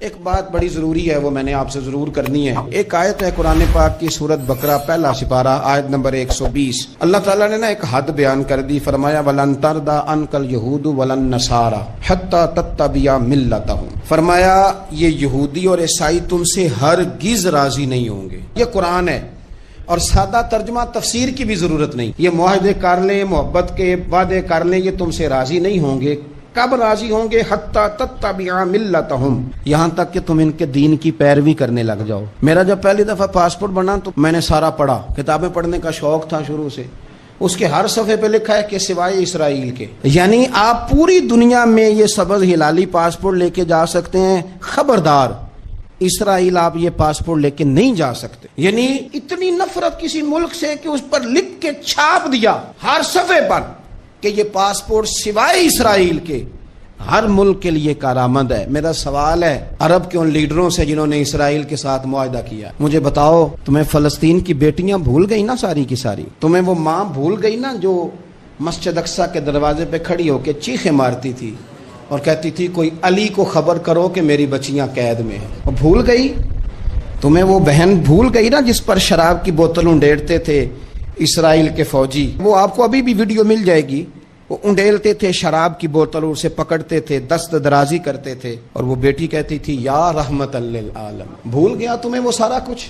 ایک بات بڑی ضروری ہے، وہ میں نے آپ سے ضرور کرنی ہے۔ ایک آیت ہے قرآن پاک کی سورۃ بقرہ پہلا سپارہ آیت نمبر 120۔ اللہ تعالیٰ نے ایک حد بیان کر دی، فرمایا وَلَن تَرْضَىٰ عَنْكَ الْيَهُودُ وَلَا النَّصَارَىٰ حَتَّىٰ تَتَّبِعَ مِلَّتَهُمْ۔ فرمایا یہ یہودی اور عیسائی تم سے ہرگز راضی نہیں ہوں گے۔ یہ قرآن ہے اور سادہ ترجمہ تفسیر کی بھی ضرورت نہیں۔ یہ معاہدے کر لیں، محبت کے وعدے کر لیں، یہ تم سے راضی نہیں ہوں گے۔ کب راضی ہوں گے؟ حتیٰ تتبع ملتہم، یہاں تک کہ تم ان کے دین کی پیروی کرنے لگ جاؤ۔ میرا جب پہلی دفعہ پاسپورٹ بنا تو میں نے سارا پڑھا، کتابیں پڑھنے کا شوق تھا شروع سے۔ اس کے ہر صفحے پہ لکھا ہے کہ سوائے اسرائیل کے، یعنی آپ پوری دنیا میں یہ سبز ہلالی پاسپورٹ لے کے جا سکتے ہیں، خبردار اسرائیل آپ یہ پاسپورٹ لے کے نہیں جا سکتے۔ یعنی اتنی نفرت کسی ملک سے کہ اس پر لکھ کے چھاپ دیا ہر صفحے پر کہ یہ پاسپورٹ سوائے اسرائیل کے ہر ملک کے لیے کارآمد ہے۔ میرا سوال ہے عرب کے ان لیڈروں سے جنہوں نے اسرائیل کے ساتھ معاہدہ کیا، مجھے بتاؤ تمہیں فلسطین کی بیٹیاں بھول گئی نا ساری کی ساری؟ تمہیں وہ ماں بھول گئی نا جو مسجد اقصیٰ کے دروازے پہ کھڑی ہو کے چیخیں مارتی تھی اور کہتی تھی کوئی علی کو خبر کرو کہ میری بچیاں قید میں ہیں؟ وہ بھول گئی؟ تمہیں وہ بہن بھول گئی نا جس پر شراب کی بوتل انڈیڑتے تھے اسرائیل کے فوجی؟ وہ آپ کو ابھی بھی ویڈیو مل جائے گی۔ وہ انڈیلتے تھے شراب کی بوتل، اسے پکڑتے تھے، دست درازی کرتے تھے، اور وہ بیٹی کہتی تھی یا رحمت للعالم۔ بھول گیا تمہیں وہ سارا کچھ؟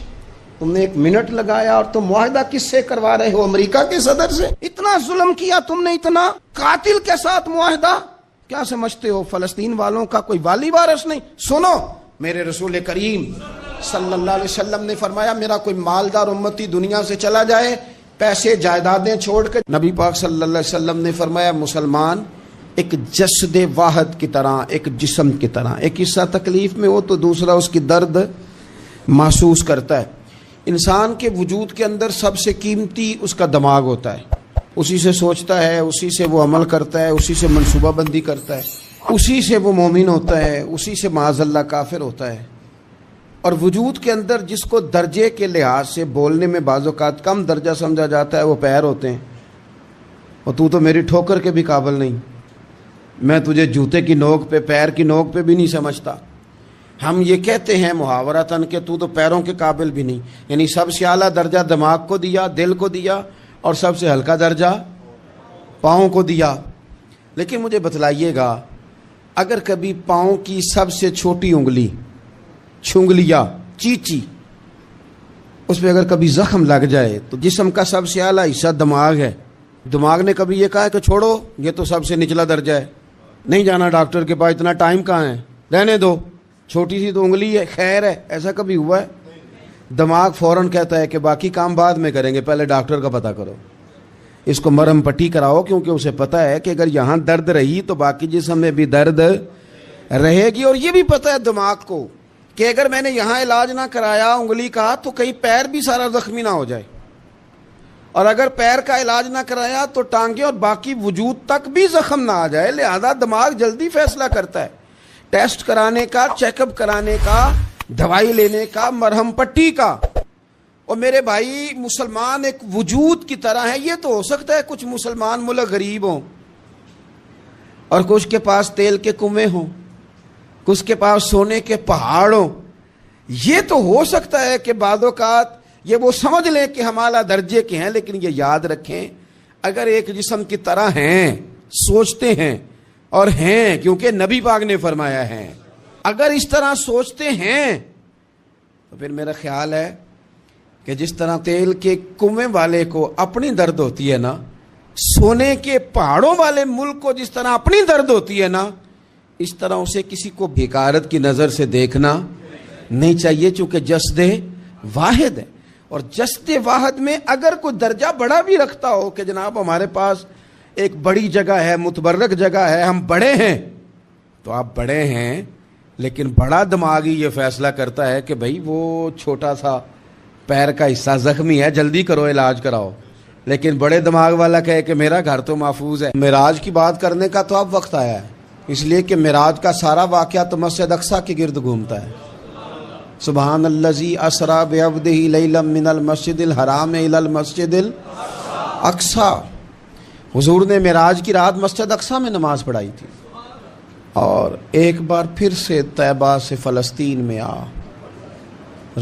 تم نے 1 منٹ لگایا اور تم معاہدہ کس سے کروا رہے ہو؟ امریکہ کے صدر سے؟ اتنا ظلم کیا تم نے، اتنا قاتل کے ساتھ معاہدہ؟ کیا سمجھتے ہو فلسطین والوں کا کوئی والی وارث نہیں؟ سنو، میرے رسول کریم صلی اللہ علیہ وسلم نے فرمایا میرا کوئی مالدار امتی دنیا سے چلا جائے، پیسے جائیدادیں چھوڑ کے، نبی پاک صلی اللہ علیہ وسلم نے فرمایا مسلمان ایک جسد واحد کی طرح، ایک جسم کی طرح، ایک حصہ تکلیف میں ہو تو دوسرا اس کی درد محسوس کرتا ہے۔ انسان کے وجود کے اندر سب سے قیمتی اس کا دماغ ہوتا ہے، اسی سے سوچتا ہے، اسی سے وہ عمل کرتا ہے، اسی سے منصوبہ بندی کرتا ہے، اسی سے وہ مومن ہوتا ہے، اسی سے معاذ اللہ کافر ہوتا ہے۔ اور وجود کے اندر جس کو درجے کے لحاظ سے بولنے میں بعض اوقات کم درجہ سمجھا جاتا ہے وہ پیر ہوتے ہیں۔ اور تو میری ٹھوکر کے بھی قابل نہیں، میں تجھے جوتے کی نوک پہ، پیر کی نوک پہ بھی نہیں سمجھتا۔ ہم یہ کہتے ہیں محاورتاً کہ تو پیروں کے قابل بھی نہیں، یعنی سب سے اعلیٰ درجہ دماغ کو دیا، دل کو دیا، اور سب سے ہلکا درجہ پاؤں کو دیا۔ لیکن مجھے بتلائیے گا اگر کبھی پاؤں کی سب سے چھوٹی انگلی، چھنگلیا، چیچی، اس پہ اگر کبھی زخم لگ جائے تو جسم کا سب سے اعلیٰ حصہ دماغ ہے، دماغ نے کبھی یہ کہا ہے کہ چھوڑو یہ تو سب سے نچلا درجہ ہے، نہیں جانا ڈاکٹر کے پاس، اتنا ٹائم کہاں ہے، رہنے دو، چھوٹی سی تو انگلی ہے، خیر ہے؟ ایسا کبھی ہوا ہے؟ دماغ فوراً کہتا ہے کہ باقی کام بعد میں کریں گے، پہلے ڈاکٹر کا پتہ کرو، اس کو مرہم پٹی کراؤ، کیونکہ اسے پتہ ہے کہ اگر یہاں درد رہی تو باقی جسم میں بھی درد رہے گی۔ اور یہ بھی پتہ ہے دماغ کو کہ اگر میں نے یہاں علاج نہ کرایا انگلی کا تو کہیں پیر بھی سارا زخمی نہ ہو جائے، اور اگر پیر کا علاج نہ کرایا تو ٹانگیں اور باقی وجود تک بھی زخم نہ آ جائے۔ لہذا دماغ جلدی فیصلہ کرتا ہے، ٹیسٹ کرانے کا، چیک اپ کرانے کا، دوائی لینے کا، مرہم پٹی کا۔ اور میرے بھائی مسلمان ایک وجود کی طرح ہے، یہ تو ہو سکتا ہے کچھ مسلمان ملک غریب ہوں اور کچھ کے پاس تیل کے کنویں ہوں، کچھ کے پاس سونے کے پہاڑ ہوں، یہ تو ہو سکتا ہے کہ بعض اوقات یہ وہ سمجھ لیں کہ ہم اعلیٰ درجے کے ہیں، لیکن یہ یاد رکھیں اگر ایک جسم کی طرح ہیں، سوچتے ہیں اور ہیں، کیونکہ نبی پاک نے فرمایا ہے، اگر اس طرح سوچتے ہیں تو پھر میرا خیال ہے کہ جس طرح تیل کے کنویں والے کو اپنی درد ہوتی ہے نا، سونے کے پہاڑوں والے ملک کو جس طرح اپنی درد ہوتی ہے نا، اس طرح اسے کسی کو بیکارت کی نظر سے دیکھنا نہیں چاہیے، چونکہ جسد واحد ہے۔ اور جسد واحد میں اگر کوئی درجہ بڑا بھی رکھتا ہو کہ جناب ہمارے پاس ایک بڑی جگہ ہے، متبرک جگہ ہے، ہم بڑے ہیں، تو آپ بڑے ہیں، لیکن بڑا دماغی یہ فیصلہ کرتا ہے کہ بھائی وہ چھوٹا سا پیر کا حصہ زخمی ہے، جلدی کرو علاج کراؤ، لیکن بڑے دماغ والا کہے کہ میرا گھر تو محفوظ ہے۔ معراج کی بات کرنے کا تو اب وقت آیا ہے، اس لیے کہ معراج کا سارا واقعہ تو مسجد اقصیٰ کے گرد گھومتا ہے۔ سبحان الذی اسریٰ بعبدہ لیلا من المسجد الحرام الی المسجد الاقصیٰ، حضور نے معراج کی رات مسجد اقصیٰ میں نماز پڑھائی تھی۔ اور ایک بار پھر سے طیبہ سے فلسطین میں آ،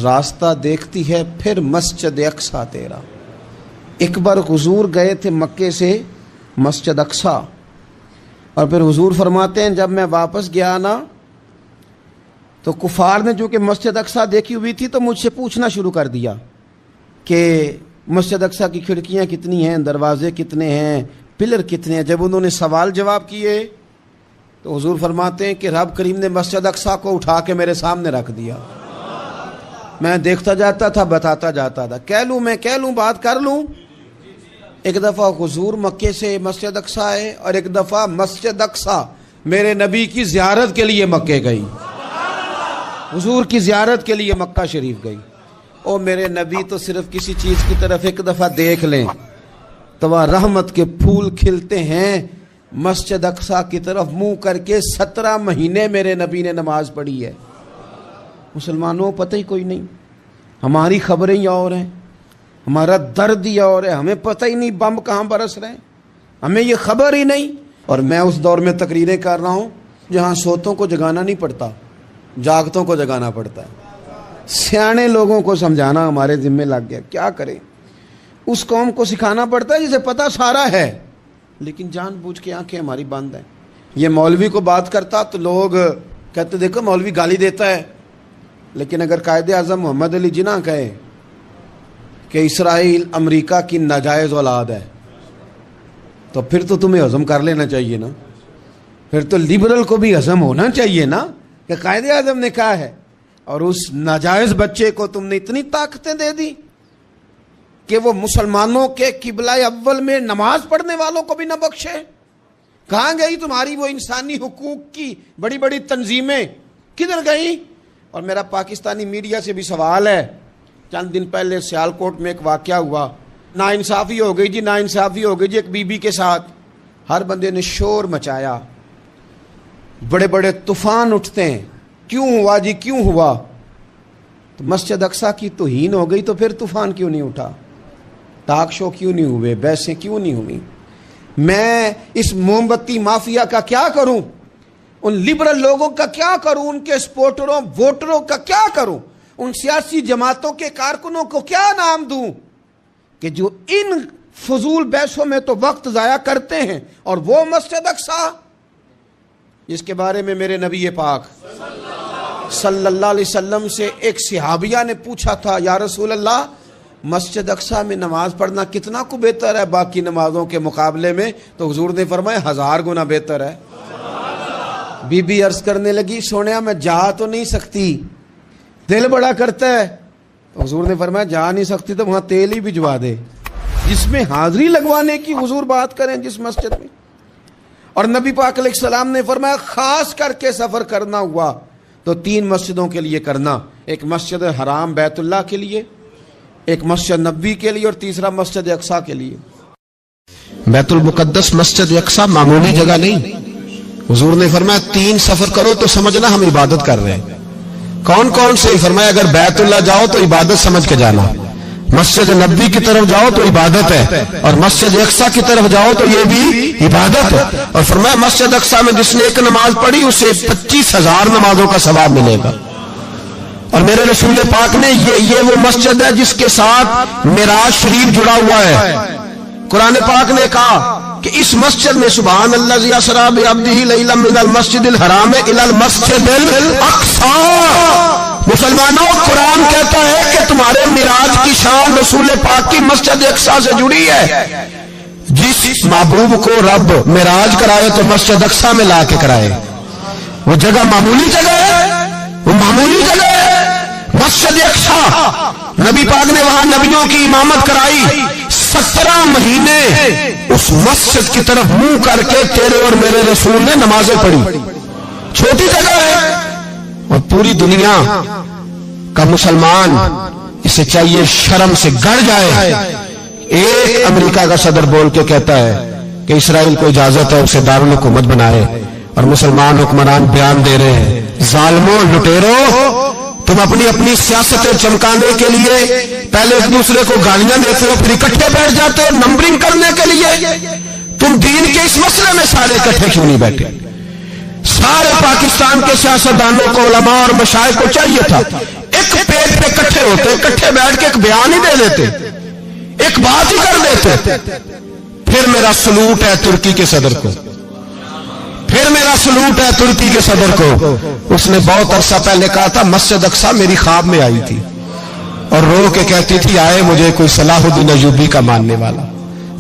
راستہ دیکھتی ہے پھر مسجد اقصیٰ تیرا۔ ایک بار حضور گئے تھے مکے سے مسجد اقصیٰ، اور پھر حضور فرماتے ہیں جب میں واپس گیا نا تو کفار نے جو کہ مسجد اقصیٰ دیکھی ہوئی تھی تو مجھ سے پوچھنا شروع کر دیا کہ مسجد اقصیٰ کی کھڑکیاں کتنی ہیں، دروازے کتنے ہیں، پلر کتنے ہیں۔ جب انہوں نے سوال جواب کیے تو حضور فرماتے ہیں کہ رب کریم نے مسجد اقصیٰ کو اٹھا کے میرے سامنے رکھ دیا، میں دیکھتا جاتا تھا، بتاتا جاتا تھا، کہہ لوں بات کر لوں۔ ایک دفعہ حضور مکے سے مسجد اقصیٰ آئے اور ایک دفعہ مسجد اقصیٰ میرے نبی کی زیارت کے لیے مکے گئی، حضور کی زیارت کے لیے مکہ شریف گئی۔ او میرے نبی تو صرف کسی چیز کی طرف ایک دفعہ دیکھ لیں تو وہاں رحمت کے پھول کھلتے ہیں۔ مسجد اقصیٰ کی طرف منہ کر کے 17 مہینے میرے نبی نے نماز پڑھی ہے۔ مسلمانوں پتہ ہی کوئی نہیں، ہماری خبریں ہی اور ہیں، ہمارا درد ہی اور ہے، ہمیں پتہ ہی نہیں بم کہاں برس رہے ہیں، ہمیں یہ خبر ہی نہیں۔ اور میں اس دور میں تقریریں کر رہا ہوں جہاں سوتوں کو جگانا نہیں پڑتا، جاگتوں کو جگانا پڑتا ہے۔ سیانے لوگوں کو سمجھانا ہمارے ذمہ لگ گیا، کیا کریں؟ اس قوم کو سکھانا پڑتا ہے جسے پتہ سارا ہے لیکن جان بوجھ کے آنکھیں ہماری بند ہیں۔ یہ مولوی کو بات کرتا تو لوگ کہتے دیکھو مولوی گالی دیتا ہے، لیکن اگر قائد اعظم محمد علی جناح کہے کہ اسرائیل امریکہ کی ناجائز اولاد ہے تو پھر تو تمہیں ہضم کر لینا چاہیے نا، پھر تو لبرل کو بھی ہضم ہونا چاہیے نا کہ قائد اعظم نے کہا ہے، اور اس ناجائز بچے کو تم نے اتنی طاقتیں دے دی کہ وہ مسلمانوں کے قبلہ اول میں نماز پڑھنے والوں کو بھی نہ بخشے۔ کہاں گئی تمہاری وہ انسانی حقوق کی بڑی بڑی تنظیمیں، کدھر گئی؟ اور میرا پاکستانی میڈیا سے بھی سوال ہے، چند دن پہلے سیالکوٹ میں ایک واقعہ ہوا، ناانصافی ہو گئی جی، ناانصافی ہو گئی جی ایک بی بی کے ساتھ، ہر بندے نے شور مچایا، بڑے بڑے طوفان اٹھتے ہیں، کیوں ہوا جی کیوں ہوا؟ تو مسجد اقصیٰ کی توہین ہو گئی تو پھر طوفان کیوں نہیں اٹھا؟ ٹاک شو کیوں نہیں ہوئے؟ بحثیں کیوں نہیں ہوئی؟ میں اس موم بتی مافیا کا کیا کروں؟ ان لبرل لوگوں کا کیا کروں؟ ان کے سپورٹروں ووٹروں کا کیا کروں؟ ان سیاسی جماعتوں کے کارکنوں کو کیا نام دوں کہ جو ان فضول بحثوں میں تو وقت ضائع کرتے ہیں، اور وہ مسجد اقصیٰ جس کے بارے میں میرے نبی پاک صلی اللہ علیہ وسلم سے ایک صحابیہ نے پوچھا تھا، یا رسول اللہ مسجد اقصیٰ میں نماز پڑھنا کتنا کو بہتر ہے باقی نمازوں کے مقابلے میں؟ تو حضور نے فرمایا 1000 گنا بہتر ہے۔ بی بی عرض کرنے لگی سونیا میں جا تو نہیں سکتی، دل بڑا کرتا ہے۔ تو حضور نے فرمایا جا نہیں سکتی تو وہاں تیل ہی بھجوا دے، جس میں حاضری لگوانے کی حضور بات کریں جس مسجد میں۔ اور نبی پاک علیہ السلام نے فرمایا خاص کر کے سفر کرنا ہوا تو 3 مسجدوں کے لیے کرنا، ایک مسجد حرام بیت اللہ کے لیے، ایک مسجد نبوی کے لیے، اور تیسرا مسجد اقصیٰ کے لیے۔ بیت المقدس مسجد اقصیٰ معمولی جگہ نہیں، حضور نے فرمایا 3 سفر کرو تو سمجھنا ہم عبادت کر رہے ہیں۔ کون کون سے؟ فرمایا اگر بیت اللہ جاؤ تو عبادت سمجھ کے جانا، مسجد نبوی کی طرف جاؤ تو عبادت ہے، اور مسجد اقصیٰ کی طرف جاؤ تو یہ بھی عبادت ہے۔ اور فرمایا مسجد اقصیٰ میں جس نے ایک نماز پڑھی اسے 25,000 نمازوں کا ثواب ملے گا۔ اور میرے رسول پاک نے یہ وہ مسجد ہے جس کے ساتھ معراج شریف جڑا ہوا ہے۔ قرآن پاک نے کہا کہ اس مسجد میں سبحان الذی اسری بعبدہ لیلا من المسجد الحرام الی المسجد الاقصی۔ مسلمانوں قرآن کہتا ہے کہ تمہارے معراج کی شان رسول پاک کی مسجد اقصیٰ سے جڑی ہے۔ جس محبوب کو رب معراج کرائے تو مسجد اقصیٰ میں لا کے کرائے۔ وہ جگہ معمولی جگہ ہے، وہ معمولی جگہ ہے مسجد اقصیٰ۔ نبی پاک نے وہاں نبیوں کی امامت کرائی، 17 مہینے اس مسجد کی طرف منہ کر کے تیرے اور میرے رسول نے نمازیں پڑھی۔ چھوٹی جگہ ہے، اور پوری دنیا کا مسلمان اسے چاہیے شرم سے گڑ جائے۔ ایک امریکہ کا صدر بول کے کہتا ہے کہ اسرائیل کو اجازت ہے اسے دارالحکومت بنائے، اور مسلمان حکمران بیان دے رہے ہیں ظالموں لٹیروں تم اپنی سیاستیں چمکانے کے لیے پہلے ایک دوسرے کو گالیاں دیتے ہو، پھر اکٹھے بیٹھ جاتے ہو نمبرنگ کرنے کے لیے۔ تم دین کے اس مسئلے میں سارے اکٹھے کیوں نہیں بیٹھے؟ سارے پاکستان کے سیاستدانوں کو، علماء اور مشائخ کو چاہیے تھا ایک پیج پہ اکٹھے ہوتے، اکٹھے بیٹھ کے ایک بیان ہی دے دیتے، ایک بات ہی کر دیتے. پھر میرا سلوٹ ہے ترکی کے صدر کو، پھر میرا سلوٹ ہے ترکی کے صدر کو. اس نے بہت عرصہ پہلے کہا تھا مسجد اقصی میری خواب میں آئی تھی اور رو کے کہتی تھی آئے مجھے کوئی صلاح الدین ایوبی کا ماننے والا،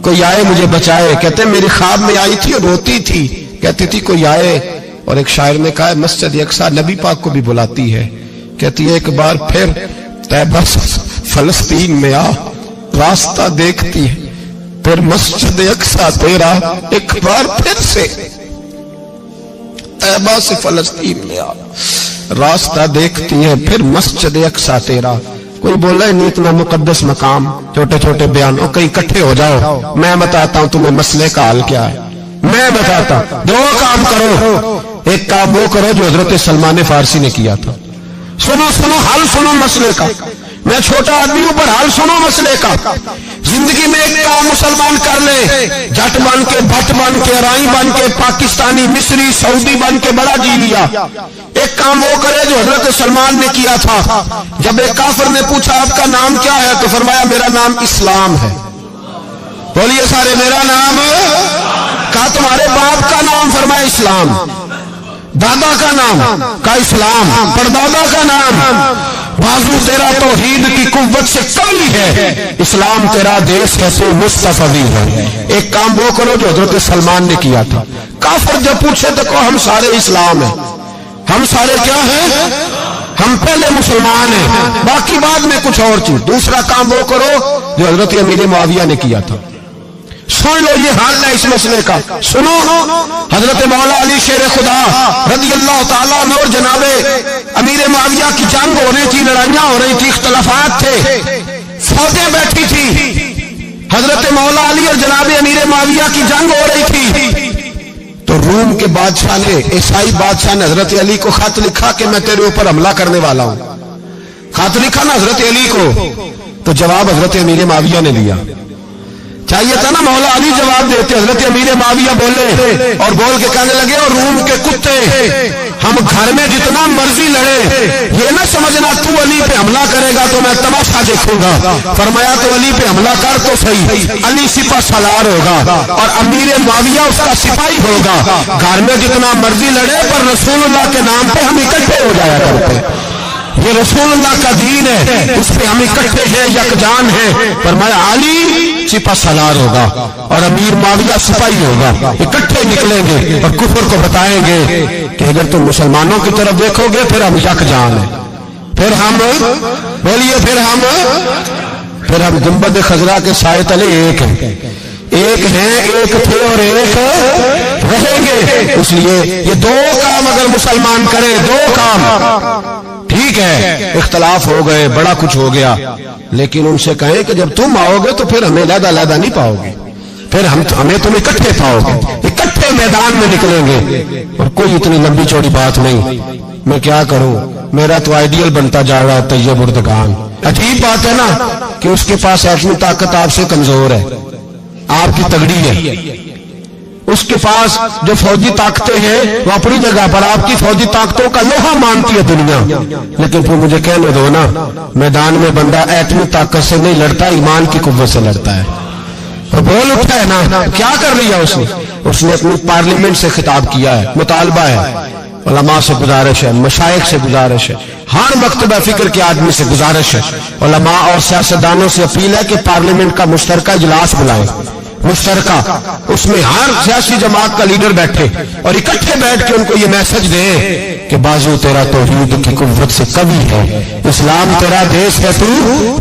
کوئی آئے مجھے بچائے. کہتے میری خواب میں آئی تھی اور روتی تھی، کہتی تھی کوئی آئے. اور ایک شاعر نے کہا مسجد اقصی نبی پاک کو بھی بلاتی ہے، کہتی ہے ایک بار پھر طیبہ فلسطین میں آ، راستہ دیکھتی ہے پھر مسجد اقصی تیرا، ایک بار پھر سے طیبہ سے فلسطین میں آ، راستہ دیکھتی ہے پھر مسجد اقصی تیرا. کوئی بولا نہیں اتنا مقدس مقام، چھوٹے چھوٹے بیانوں کہیں اکٹھے ہو جاؤ، میں بتاتا ہوں تمہیں مسئلے کا حل کیا ہے. میں بتاتا ہوں دو کام کرو. ایک کام وہ کرو جو حضرت سلمان فارسی نے کیا تھا، سنو سنو حل سنو مسئلے کا. میں چھوٹا آدمی ہوں پر حل سنو مسئلے کا. زندگی میں ایک کام مسلمان کر لے، جٹ بن کے، بھٹ بن کے، رائی بن کے، پاکستانی، مصری، سعودی بن کے بڑا جی لیا. ایک کام وہ کرے جو حضرت سلمان نے کیا تھا. جب ایک کافر نے پوچھا آپ کا نام کیا ہے تو فرمایا میرا نام اسلام ہے. بولیے سارے میرا نام. کہا تمہارے باپ کا نام؟ فرمایا اسلام. دادا کا نام؟ کہا اسلام. پردادا کا نام؟ بازو تیرا توحید کی قوت سے کمی ہے، اسلام تیرا دیش ہے تو مصطفی ہے. ایک کام وہ کرو جو حضرت سلمان نے کیا تھا. کافر جب پوچھے تو کہو ہم سارے اسلام ہیں. ہم سارے کیا ہیں؟ ہم پہلے مسلمان ہیں، باقی بعد میں کچھ اور چیز. دوسرا کام وہ کرو جو حضرت امیر معاویہ نے کیا تھا. سن لو یہ حال ہے اس مسئلے کا. سنو حضرت مولا علی شیر خدا رضی اللہ تعالیٰ عنہ اور جناب امیر معاویہ کی جنگ ہو رہی تھی، لڑائیاں ہو رہی تھی، اختلافات تھے، فوجیں بیٹھی تھی. حضرت مولا علی اور جناب امیر معاویہ کی جنگ ہو رہی تھی تو روم کے بادشاہ نے، عیسائی بادشاہ نے حضرت علی کو خط لکھا کہ میں تیرے اوپر حملہ کرنے والا ہوں. خط لکھا نا حضرت علی کو، تو جواب حضرت امیر معاویہ نے دیا. چاہیے تھا نا مولا علی جواب دیتے. حضرت امیر معاویہ بولے اور بول کے کہنے لگے اور روم کے کتے ہم گھر میں جتنا مرضی لڑے، یہ نہ سمجھنا تو علی پہ حملہ کرے گا تو میں تماشا دیکھوں گا. فرمایا تو علی پہ حملہ کر تو صحیح، علی سپہ سالار ہوگا اور امیر معاویہ اس کا سپاہی ہوگا. گھر میں جتنا مرضی لڑے پر رسول اللہ کے نام پہ ہم اکٹھے ہو جایا کرتے. یہ رسول اللہ کا دین ہے، اس پہ ہم اکٹھے ہیں، یکجان ہیں. فرمایا علی سپہ سالار ہوگا اور امیر معاویہ سپاہی ہوگا، اکٹھے نکلیں گے اور کفر کو بتائیں گے کہ اگر تم مسلمانوں کی طرف دیکھو گے پھر ہم یکجان ہیں. پھر ہم بولیے پھر ہم گنبد خضرا کے سائے تلے ایک ہیں، ایک ہیں، ایک تھے اور ایک رہیں گے. اس لیے یہ دو کام اگر مسلمان کرے، دو کام ٹھیک ہے، اختلاف ہو گئے، بڑا کچھ ہو گیا، لیکن ان سے کہیں کہ جب تم آؤ گے تو پھر ہمیں علیحدہ علیحدہ نہیں پاؤ گے، پھر ہمیں تم اکٹھے پاؤ گے، اکٹھے میدان میں نکلیں گے. اور کوئی اتنی لمبی چوڑی بات نہیں. میں کیا کروں، میرا تو آئیڈیل بنتا جا رہا ہے طیب اردگان. عجیب بات ہے نا کہ اس کے پاس ایٹمی طاقت آپ سے کمزور ہے، آپ کی تگڑی ہے. اس کے پاس جو فوجی طاقتیں ہیں وہ اپنی جگہ پر، آپ کی فوجی طاقتوں کا لوہا مانتی ہے دنیا. لیکن پھر مجھے کہنے دو نا، میدان میں بندہ ایٹمی طاقت سے نہیں لڑتا، ایمان کی قوت سے لڑتا ہے. اور بول اٹھا ہے نا، کیا کر لیا اس نے اپنی پارلیمنٹ سے خطاب کیا ہے، مطالبہ ہے، علماء سے گزارش ہے، مشائخ سے گزارش ہے، ہر مکتبہ فکر کے آدمی سے گزارش ہے، علماء اور سیاستدانوں سے اپیل ہے کہ پارلیمنٹ کا مشترکہ اجلاس بلائیں. مشترکہ اس میں ہر سیاسی جماعت کا لیڈر بیٹھے اور اکٹھے بیٹھ کے ان کو یہ میسج دے کہ بازو تیرا توحید کی قوت سے قوی ہے، اسلام تیرا دیش ہے تو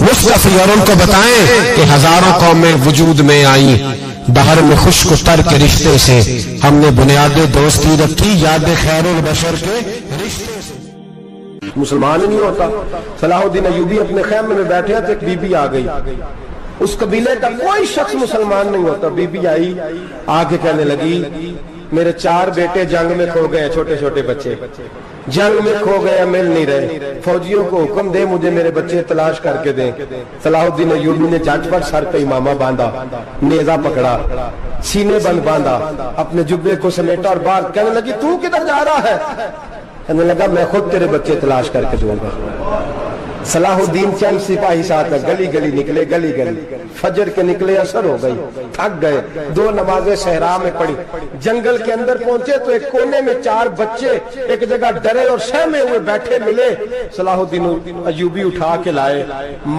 مصطفی. اور ان کو بتائیں کہ ہزاروں قومیں وجود میں آئیں، دہر میں خشک تر کے رشتے سے ہم نے بنیاد دوستی رکھی، یاد خیر البشر کے رشتے سے. مسلمان ہی نہیں ہوتا. صلاح الدین ایوبی اپنے خیمے میں بیٹھے تھے، ایک بی بی آ گئی، اس قبیلے کا کوئی شخص مسلمان نہیں ہوتا. بی بی آئی، آ کے کہنے لگی میرے 4 بیٹے جنگ میں کھو گئے، چھوٹے چھوٹے بچے. جنگ میں کھو گیا مل نہیں رہے، فوجیوں کو حکم دے مجھے میرے بچے تلاش کر کے دیں۔ صلاح الدین ایوبی نے جھٹ پر سر پہ امامہ باندھا، نیزہ پکڑا، سینے بند باندھا، اپنے جبے کو سمیٹا اور باہر کہنے لگی تو کدھر جا رہا ہے؟ کہنے لگا میں خود تیرے بچے تلاش کر کے دوں گا۔ صلاح الدین چند سپاہی ساتھ گلی گلی نکلے، گلی گلی فجر کے نکلے، اثر ہو گئی، تھک گئے، 2 نمازیں صحرا میں پڑھی، جنگل کے اندر پہنچے تو ایک کونے میں 4 بچے ایک جگہ ڈرے اور سہمے ہوئے بیٹھے ملے۔ صلاح الدین ایوبی اٹھا کے لائے،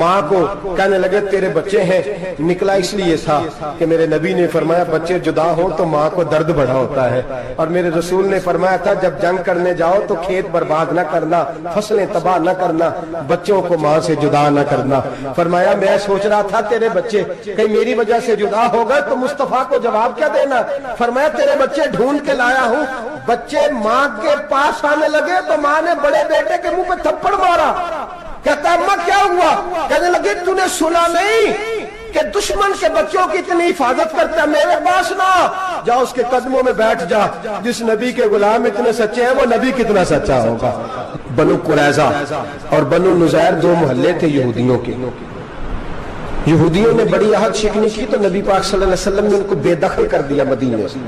ماں کو کہنے لگے تیرے بچے ہیں۔ نکلا اس لیے تھا کہ میرے نبی نے فرمایا بچے جدا ہوں تو ماں کو درد بڑا ہوتا ہے، اور میرے رسول نے فرمایا تھا جب جنگ کرنے جاؤ تو کھیت برباد نہ کرنا، فصلیں تباہ نہ کرنا، بچوں کو ماں سے جدا نہ کرنا۔ فرمایا میں سوچ رہا تھا تیرے بچے کہیں میری وجہ سے جدا ہو گئے تو مصطفیٰ کو جواب کیا دینا؟ فرمایا تیرے بچے ڈھونڈ کے لایا ہوں۔ بچے ماں کے پاس آنے لگے تو ماں نے بڑے بیٹے کے منہ پہ تھپڑ مارا، کہتا اماں کیا ہوا؟ کہنے لگے تو نے سنا نہیں کہ دشمن کے بچوں کی اتنی حفاظت کرتا ہے، میرے پاس نہ جا، اس کے قدموں میں بیٹھ جا، جس نبی کے غلام اتنے سچے ہیں وہ نبی کتنا سچا ہوگا۔ بنو قریظہ اور بنو نذیر 2 محلے تھے یہودیوں کے۔ یہودیوں نے بڑی عہد شکنی کی تو نبی پاک صلی اللہ علیہ وسلم نے ان کو بے دخل کر دیا، مدینے سے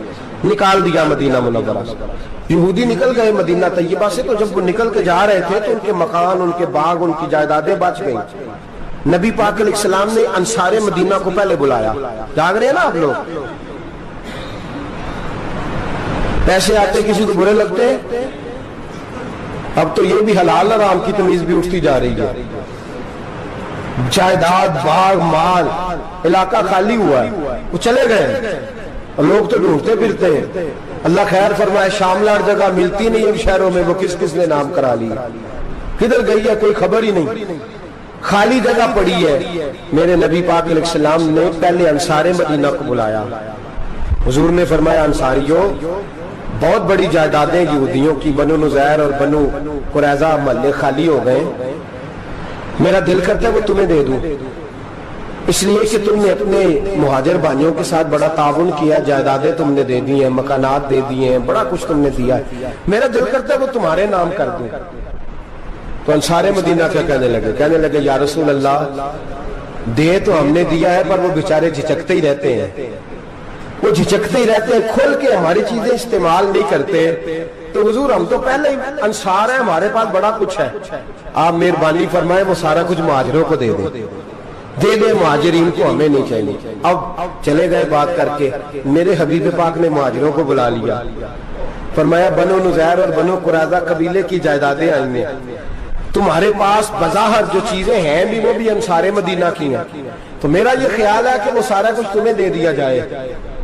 نکال دیا، مدینہ منورہ سے۔ یہودی نکل گئے مدینہ طیبہ سے، تو جب وہ نکل کے جا رہے تھے تو ان کے مکان، ان کے باغ، ان کی جائیدادیں بچ گئیں۔ نبی پاک علیہ السلام نے انصار مدینہ کو پہلے بلایا، جاگ رہے ہیں نا آپ لوگ؟ پیسے آتے کسی کو برے لگتے ہیں، اب تو یہ بھی حلال حرام کی تمیز بھی اٹھتی جا رہی ہے۔ جائیداد، باغ، مال، علاقہ خالی ہوا ہے، وہ چلے گئے، لوگ تو ڈھونڈتے پھرتے ہیں۔ اللہ خیر فرمائے، شاملہ جگہ ملتی نہیں ان شہروں میں، وہ کس کس نے نام کرا لی، کدھر گئی ہے کوئی خبر ہی نہیں، خالی جگہ پڑی ہے۔ میرے نبی پاک علیہ السلام نے پہلے انصار مدینہ کو بلایا، حضور نے فرمایا انصاریوں بہت بڑی جائیدادیں یہودیوں کی، بنو نذیر اور بنو قریظہ محلے خالی ہو گئے، میرا دل کرتا ہے وہ تمہیں دے دوں، اس لیے کہ تم نے اپنے مہاجر بھائیوں کے ساتھ بڑا تعاون کیا، جائیدادیں تم نے دے دی ہیں، مکانات دے دیے ہیں، بڑا کچھ تم نے دیا ہے، میرا دل کرتا ہے وہ تمہارے نام کر دوں۔ تو انصار مدینہ کیا کہنے لگے یا رسول اللہ دے تو ہم نے دیا ہے پر وہ بیچارے جھچکتے ہی رہتے ہیں، وہ جھچکتے ہی رہتے ہیں، کھل کے ہماری چیزیں استعمال نہیں کرتے۔ تو حضور ہم تو پہلے ہی انصار ہیں، ہمارے پاس بڑا کچھ ہے، آپ مہربانی فرمائیں وہ سارا کچھ مہاجروں کو دے دے مہاجرین کو، ہمیں نہیں چاہیے۔ اب چلے گئے بات کر کے، میرے حبیب پاک نے مہاجروں کو بلا لیا، فرمایا بنو نذیر اور بنو قریظہ قبیلے کی جائیدادیں آئی ہیں، تمہارے پاس بظاہر جو چیزیں ہیں بھی وہ بھی انصار مدینہ کی ہیں، تو میرا یہ خیال ہے کہ وہ سارا کچھ تمہیں دے دیا جائے۔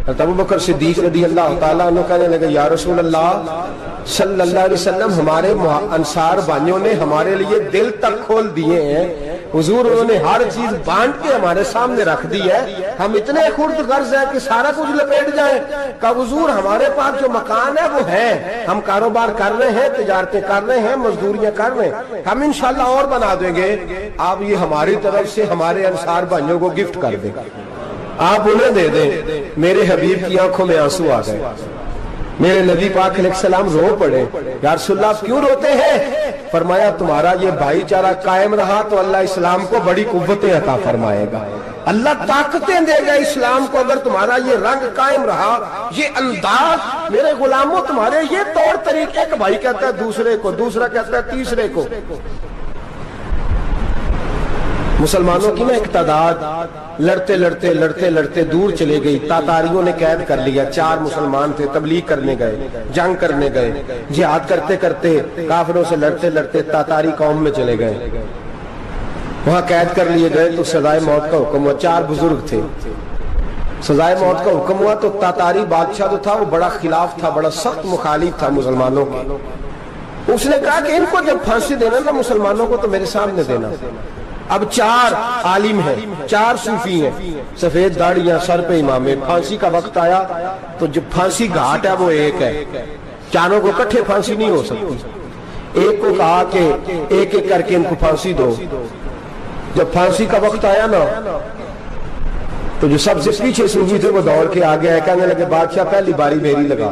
ابو بکر صدیق رضی اللہ تعالیٰ عنہ کہنے لگے یا رسول اللہ صلی اللہ علیہ وسلم ہمارے انصار بھائیوں نے ہمارے لیے دل تک کھول دیے ہیں، حضور انہوں نے ہر چیز بانٹ کے ہمارے سامنے رکھ دی ہے، ہم اتنے خرد غرض ہیں کہ سارا کچھ لپیٹ جائیں۔ کہا حضور ہمارے پاس جو مکان ہے وہ ہے، ہم کاروبار کر رہے ہیں، تجارتیں کر رہے ہیں، مزدوریاں کر رہے ہیں، ہم انشاءاللہ اور بنا دیں گے، آپ یہ ہماری طرف سے ہمارے انصار بھائیوں کو گفٹ کر دیں، آپ انہیں دے دیں۔ میرے حبیب کی آنکھوں میں آنسو آ گئے، میرے نبی پاک علیہ السلام رو پڑے، یا رسول اللہ آپ کیوں روتے ہیں؟ فرمایا تمہارا یہ بھائی چارہ قائم رہا تو اللہ اسلام کو بڑی قوتیں عطا فرمائے گا، اللہ طاقتیں دے گا اسلام کو، اگر تمہارا یہ رنگ قائم رہا، یہ انداز، میرے غلاموں تمہارے یہ طور طریقے، ایک بھائی کہتا ہے دوسرے کو، دوسرا کہتا ہے تیسرے کو۔ مسلمانوں کی نا ایک تعداد لڑتے لڑتے لڑتے لڑتے دور چلے گئی، تاتاریوں نے قید کر لیا، 4 مسلمان تھے، تبلیغ کرنے گئے، جنگ کرنے گئے، جہاد کرتے کرتے کافروں سے لڑتے لڑتے تاتاری قوم میں چلے گئے، وہاں قید کر لیے گئے تو سزائے موت کا حکم ہوا، 4 بزرگ تھے، سزائے موت کا حکم ہوا تو تاتاری بادشاہ جو تھا وہ بڑا خلاف تھا، بڑا سخت مخالف تھا مسلمانوں کے، اس نے کہا کہ ان کو جب پھانسی دینا نا مسلمانوں کو تو میرے سامنے دینا۔ اب 4 عالم ہیں، 4 صوفی ہیں، سفید داڑیاں، سر پہ امامے، پھانسی کا وقت آیا تو جو پھانسی گھاٹ ہے وہ ایک ہے، چاروں کو کٹھے پھانسی نہیں ہو سکتی، ایک کو کہا کہ ایک ایک کر کے ان کو پھانسی دو۔ جب پھانسی کا وقت آیا نا تو جو سب سے پیچھے صوفی تھے وہ دوڑ کے آگے آئے، کہنے لگے بادشاہ پہلی باری میری لگا،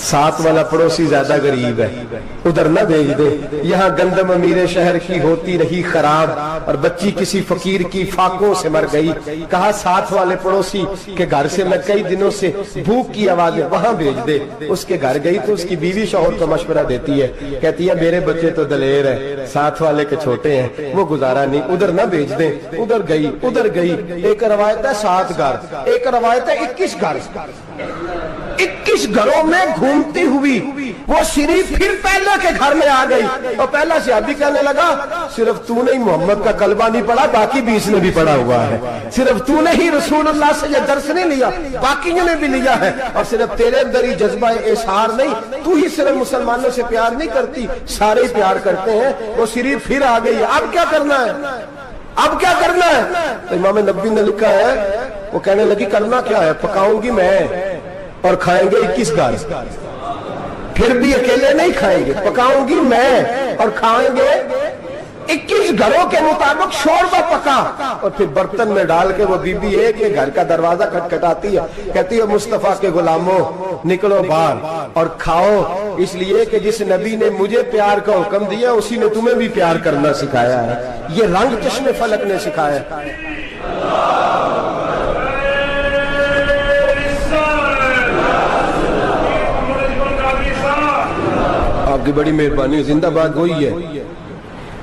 ساتھ والا پڑوسی زیادہ غریب ہے، ادھر نہ بھیج دے، یہاں گندم امیر شہر کی ہوتی رہی خراب اور بچی کسی فقیر کی فاقوں سے مر گئی، کہا ساتھ والے پڑوسی کے گھر سے میں کئی دنوں سے بھوک کی آوازیں وہاں بھیج دے۔ اس کے گھر گئی تو اس کی بیوی شوہر کو مشورہ دیتی ہے، کہتی ہے میرے بچے تو دلیر ہے، ساتھ والے کے چھوٹے ہیں، وہ گزارا نہیں، ادھر نہ بھیج دیں۔ ادھر گئی، ایک روایت ہے 7 گھر، ایک روایت ہے 21 گھر، 21 گھروں میں گھومتی ہوئی وہ شریف پھر پہلے کے گھر میں آ گئی، اور پہلا صحابی کہنے لگا صرف تو نے محمد کا کلمہ نہیں پڑھا، باقی 20 نے بھی پڑھا ہوا ہے، صرف تو نے ہی رسول اللہ سے یہ درس نہیں لیا، باقیوں نے بھی لیا ہے، اور صرف تیرے اندر ہی جذبہ اظہار نہیں، تو ہی صرف مسلمانوں سے پیار نہیں کرتی، سارے پیار کرتے ہیں۔ وہ شریف پھر آ گئی، اب کیا کرنا ہے، اب کیا کرنا ہے؟ تو امام نبوی نے لکھا ہے، وہ کہنے لگی کرنا کیا ہے، پکاؤں گی میں اور کھائیں گے 21 گھر، پھر بھی اکیلے نہیں کھائیں گے، پکاؤں گی میں اور کھائیں گے 21 گھروں کے مطابق شوربہ پکا، اور پھر برتن میں ڈال کے وہ بی بی ایک کے گھر کا دروازہ کھٹکھٹاتی ہے، کہتی ہے مصطفیٰ کے غلاموں نکلو باہر اور کھاؤ، اس لیے کہ جس نبی نے مجھے پیار کا حکم دیا اسی نے تمہیں بھی پیار کرنا سکھایا ہے، یہ رنگ چشم فلک نے سکھایا ہے۔ آپ کی بڑی مہربانی، زندہ باد وہی ہے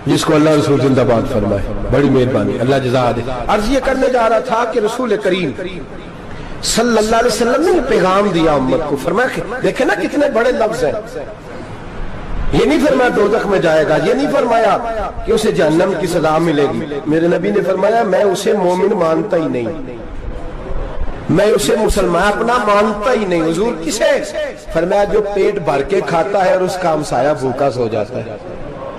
جس کو اللہ رسول زندہ باد فرمائے، بڑی مہربانی، اللہ جزا دے۔ عرض یہ کرنے جا رہا تھا کہ رسول کریم صلی اللہ علیہ وسلم نے پیغام دیا امت کو، فرمایا کہ دیکھیں نا کتنے بڑے لفظ ہیں، یہ نہیں فرمایا دوزخ میں جائے گا، یہ نہیں فرمایا کہ اسے جہنم کی سزا ملے گی، میرے نبی نے فرمایا میں اسے مومن مانتا ہی نہیں، میں اسے مسلمان اپنا مانتا ہی نہیں۔ حضور کسے؟ فرمایا جو پیٹ بھر کے کھاتا ہے اور اس کا ہمسایہ بھوکا سو جاتا ہے،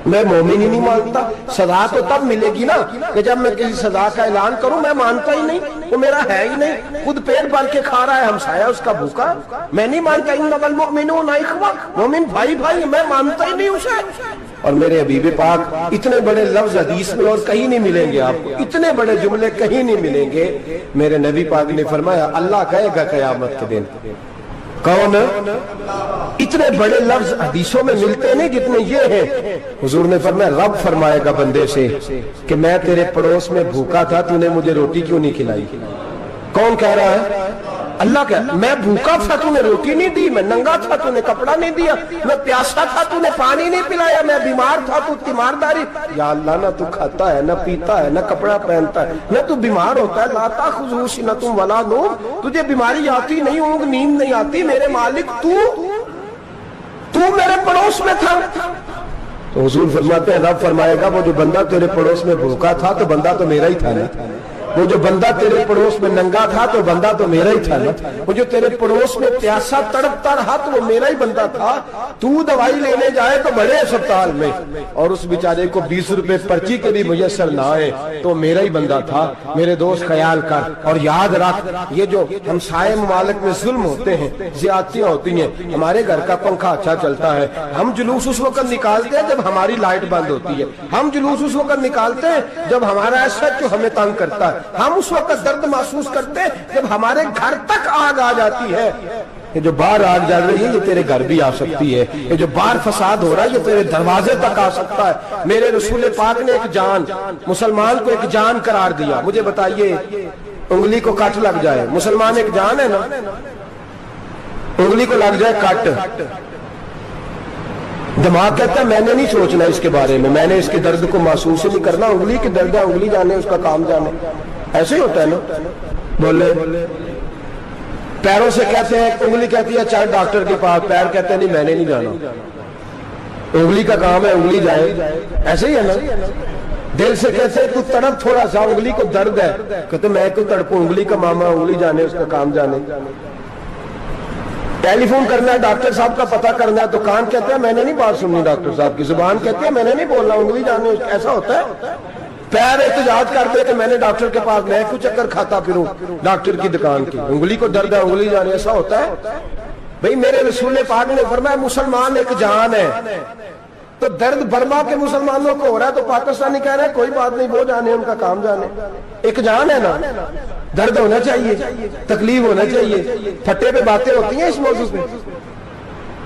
میں مومن ہی نہیں مانتا۔ سزا تو تب ملے گی نا کہ جب میں کسی سزا کا اعلان کروں، میں مانتا ہی نہیں، وہ میرا ہے ہی نہیں، خود پیٹ بھر کے کھا رہا ہے، ہمسایہ اس کا بھوکا، میں نہیں مانتا۔ انما المؤمنون اخوہ، مومن بھائی بھائی، میں مانتا ہی نہیں اسے۔ اور میرے حبیب پاک اتنے بڑے لفظ حدیث میں اور کہیں نہیں ملیں گے، آپ کو اتنے بڑے جملے کہیں نہیں ملیں گے۔ میرے نبی پاک نے فرمایا اللہ کہے گا قیامت کے دن، کون؟ اتنے بڑے لفظ حدیثوں میں ملتے نہیں جتنے یہ ہیں۔ حضور نے فرمایا رب فرمائے گا بندے سے کہ میں تیرے پڑوس میں بھوکا تھا، تو نے مجھے روٹی کیوں نہیں کھلائی؟ کون کہہ رہا ہے؟ اللہ کہہ، میں بھوکا تھا تو نے روٹی نہیں دی، میں ننگا تھا تو نے کپڑا نہیں دیا، میں پیاسا تھا تو نے پانی نہیں پلایا، میں بیمار تھا تو تیمارداری۔ یا اللہ نہ تو کھاتا ہے، نہ پیتا ہے، نہ کپڑا پہنتا ہے، نہ تو بیمار ہوتا ہے، لا تاخذہ سنۃ ولا نوم، تجھے بیماری آتی نہیں، اونگ نیند نہیں آتی، میرے مالک تو میرے پڑوس میں تھا۔ تو حضور فرماتے ہیں رب فرمائے گا وہ جو بندہ تیرے پڑوس میں بھوکا تھا تو بندہ تو میرا ہی تھا نا، وہ جو بندہ تیرے پڑوس میں ننگا تھا تو بندہ تو میرا ہی تھا نا، وہ جو تیرے پڑوس میں پیاسا تڑپتا رہا تو وہ میرا ہی بندہ تھا۔ تو دوائی لینے جائے تو بڑے اسپتال میں اور اس بیچارے کو 20 روپے پرچی کے بھی میسر نہ آئے تو میرا ہی بندہ تھا۔ میرے دوست خیال کر اور یاد رکھ، یہ جو ہمسائے ممالک میں ظلم ہوتے ہیں، زیادتیاں ہوتی ہیں، ہمارے گھر کا پنکھا اچھا چلتا ہے، ہم جلوس اس وقت نکالتے ہیں جب ہماری لائٹ بند ہوتی ہے، ہم جلوس اس وقت نکالتے ہیں جب ہمارا ایسا جو ہمیں تنگ کرتا ہے، ہم اس وقت درد محسوس کرتے ہیں جب ہمارے گھر تک آگ آ جاتی ہے۔ یہ جو باہر آگ جل رہی ہے یہ تیرے گھر بھی آ سکتی ہے، یہ جو باہر فساد ہو رہا ہے یہ تیرے دروازے تک آ سکتا ہے۔ میرے رسول پاک نے ایک جان، مسلمان کو ایک جان قرار دیا۔ مجھے بتائیے انگلی کو کٹ لگ جائے، مسلمان ایک جان ہے نا، انگلی کو لگ جائے کٹ، دماغ کہتا ہے میں نے نہیں سوچنا اس کے بارے میں نے اس کے درد کو محسوس نہیں کرنا، انگلی کی درد ہے، انگلی جانے اس کا کام جانے، ایسے ہی ہوتا ہے نا۔ بولے پیروں سے کہتے ہیں، انگلی کہتی ہے چل ڈاکٹر کے پاس، پیر کہتے ہیں نہیں میں نے نہیں جانا، انگلی کا کام ہے انگلی جائے، ایسے ہی ہے نا۔ دل سے کہتے ہیں تو تڑپ تھوڑا سا، انگلی کو درد ہے، کہتے میں کیوں تڑپوں، انگلی کا ماما، انگلی جانے اس کا کام جانے۔ ٹیلی فون کرنا ہے ڈاکٹر صاحب کا پتہ کرنا ہے تو کان کہتے ہیں میں نے نہیں بات سننی ڈاکٹر صاحب کی، زبان کہتے ہیں میں نے نہیں بولنا، انگلی جانے، ایسا ہوتا ہے۔ پیر احتجاج کرتے کہ میں نے ڈاکٹر کے پاس، میں کیوں چکر کھاتا پھروں ڈاکٹر کی دکان کی، انگلی کو درد ہے انگلی جانے، ایسا ہوتا ہے بھئی۔ میرے رسول پاک نے فرمایا مسلمان ایک جان ہے، تو درد برما کے مسلمانوں کو ہو رہا ہے تو پاکستانی کہہ رہے ہیں کوئی بات نہیں، وہ جانے ان کا کام جانے، ایک جان ہے نا، درد ہونا چاہیے، تکلیف ہونا چاہیے، پھٹے پہ باتیں ہوتی ہیں اس موضوع پہ۔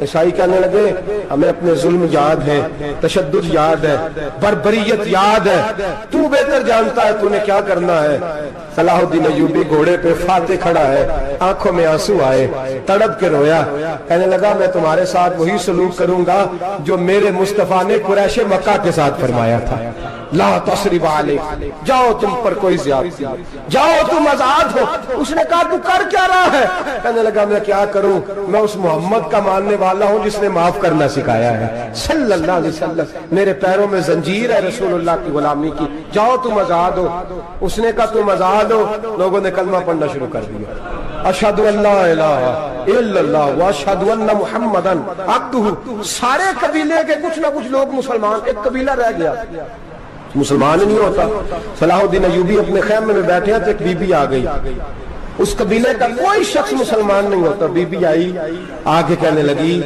عیسائی کہنے لگے ہمیں اپنے ظلم یاد ہے، تشدد یاد ہے، بربریت یاد ہے، تو بہتر جانتا ہے تو نے کیا کرنا ہے۔ صلاح الدین ایوبی گھوڑے پہ فاتح کھڑا ہے، آنکھوں میں آنسو آئے، تڑپ کے رویا، کہنے لگا میں تمہارے ساتھ وہی سلوک کروں گا جو میرے مصطفیٰ نے قریش مکہ کے ساتھ فرمایا تھا، لا تصریب علیک، جاؤ تم پر کوئی زیادتی، جاؤ تم آزاد ہو۔ اس نے کہا تو کر کیا رہا ہے؟ کہنے لگا میں کیا کروں، میں اس محمد کا ماننے والا ہوں جس نے معاف کرنا سکھایا ہے صلی اللہ علیہ وسلم، میرے پیروں میں زنجیر ہے رسول اللہ کی غلامی کی، جاؤ تم آزاد ہو۔ اس نے کہا تم آزاد ہو، لوگوں نے کلمہ پڑھنا شروع کر دیا، اشہد ان لا الہ الا اللہ واشہد ان محمدن عبدہ۔ سارے قبیلے کے کچھ نہ کچھ لوگ مسلمان، ایک قبیلہ رہ گیا مسلمان نہیں ہوتا۔ صلاح الدین ایوبی اپنے خیمے میں بیٹھے ہیں تو ایک بی بی آ گئی، اس قبیلے کا کوئی شخص مسلمان نہیں ہوتا۔ بی بی آئی، آگے کہنے لگی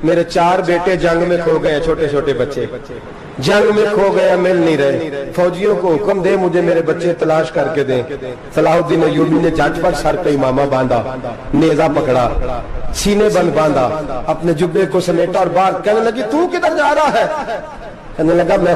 میرے 4 بیٹے جنگ میں کھو گئے، چھوٹے چھوٹے بچے جنگ میں کھو گئے، مل نہیں رہے، فوجیوں کو حکم دے مجھے میرے بچے تلاش کر کے دیں۔ صلاح الدین ایوبی نے جج پر سر پہ امامہ باندھا، نیزہ پکڑا، سینے بند باندھا، اپنے جبے کو سمیٹا اور باہر کہنے لگی تو کدھر جا رہا ہے؟ کہنے لگا میں